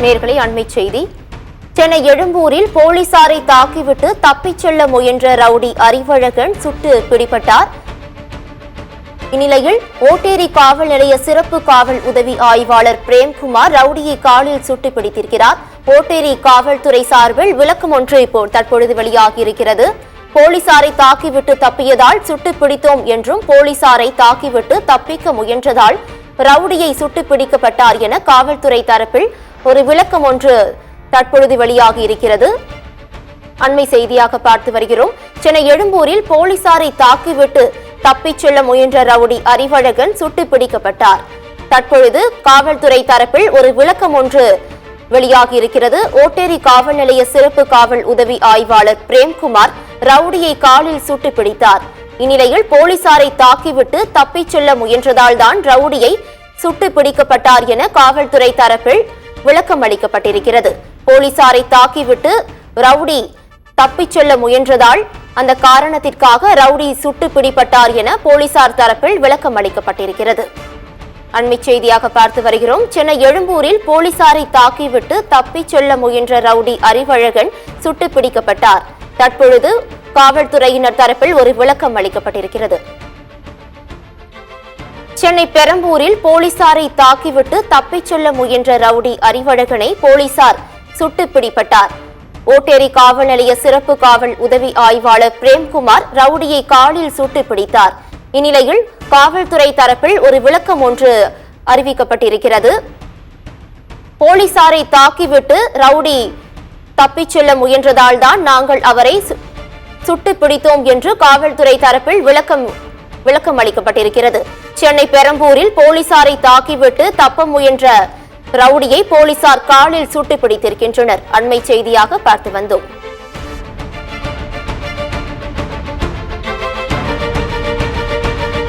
நேர்களை அண்மை செய்தி. சென்னை எழும்பூரில் போலீசாரை தாக்கிவிட்டு தப்பிச் செல்ல முயன்ற ரவுடி அறிவழகன் சுட்டு பிடிபட்டார். இந்நிலையில் ஓட்டேரி காவல் நிலைய சிறப்பு காவல் உதவி ஆய்வாளர் பிரேம்குமார் ரவுடியை காலில் சுட்டு பிடித்திருக்கிறார். ஓட்டேரி காவல்துறை சார்பில் விளக்கம் ஒன்று இப்போ தற்பொழுது வெளியாகியிருக்கிறது. போலீசாரை தாக்கிவிட்டு தப்பியதால் சுட்டு பிடித்தோம் என்றும், போலீசாரை தாக்கிவிட்டு தப்பிக்க முயன்றதால் ரவுடியை சுட்டு பிடிக்கப்பட்டார் என காவல்துறை தரப்பில் ஒரு விளக்கம் ஒன்று தற்பொழுது வெளியாகி இருக்கிறது. அண்மை செய்தியாக பார்த்து வருகிறோம். சென்னை எழும்பூரில் போலீசாரை தாக்கிவிட்டு தப்பிச் செல்ல முயன்ற ரவுடி அறிவழகன் சுட்டு பிடிக்கப்பட்டார். தற்பொழுது காவல்துறை தரப்பில் ஒரு விளக்கம் ஒன்று வெளியாகி இருக்கிறது. ஓட்டேரி காவல் நிலைய சிறப்பு காவல் உதவி ஆய்வாளர் பிரேம்குமார் ரவுடியை காலில் சுட்டு பிடித்தார். இந்நிலையில் போலீசாரை தாக்கிவிட்டு தப்பிச் செல்ல முயன்றதால் தான் ரவுடியை சுட்டு பிடிக்கப்பட்டார் என காவல்துறை தரப்பில் விளக்கம் அளிக்கப்பட்டிருக்கிறது. போலீசாரை தாக்கிவிட்டு ரவுடி தப்பிச் செல்ல முயன்றதால் அந்த காரணத்திற்காக ரவுடி சுட்டு பிடிபட்டார் என போலீசார் தரப்பில் விளக்கம் அளிக்கப்பட்டிருக்கிறது. அண்மை செய்தியாக பார்த்து வருகிறோம். சென்னை எழும்பூரில் போலீசாரை தாக்கிவிட்டு தப்பிச் செல்ல முயன்ற ரவுடி அறிவழகன் சுட்டு பிடிக்கப்பட்டார். தற்பொழுது காவல்துறையினர் தரப்பில் ஒரு விளக்கம் அளிக்கப்பட்டிருக்கிறது. சென்னை பெரம்பூரில் போலீசாரை தாக்கிவிட்டு தப்பிச் செல்ல முயன்ற ரவுடி அறிவழகனை போலீசார் சுட்டு பிடிபட்டார். ஓட்டேரி காவல் நிலைய சிறப்பு காவல் உதவி ஆய்வாளர் பிரேம்குமார் ரவுடியை காலில் சுட்டு பிடித்தார். இந்நிலையில் காவல்துறை தரப்பில் ஒரு விளக்கம் ஒன்று அறிவிக்கப்பட்டிருக்கிறது. போலீசாரை தாக்கிவிட்டு ரவுடி தப்பிச் செல்ல முயன்றதால் தான் நாங்கள் அவரை சுட்டு பிடித்தோம் என்று காவல்துறை தரப்பில் விளக்கம் அளிக்கப்பட்டிருக்கிறது. சென்னை பெரம்பூரில் போலீசாரை தாக்கிவிட்டு தப்ப முயன்ற ரவுடியை போலீசார் காலில் சுட்டு பிடித்திருக்கின்றனர். அண்மை செய்தியாக பார்த்து வந்தோம்.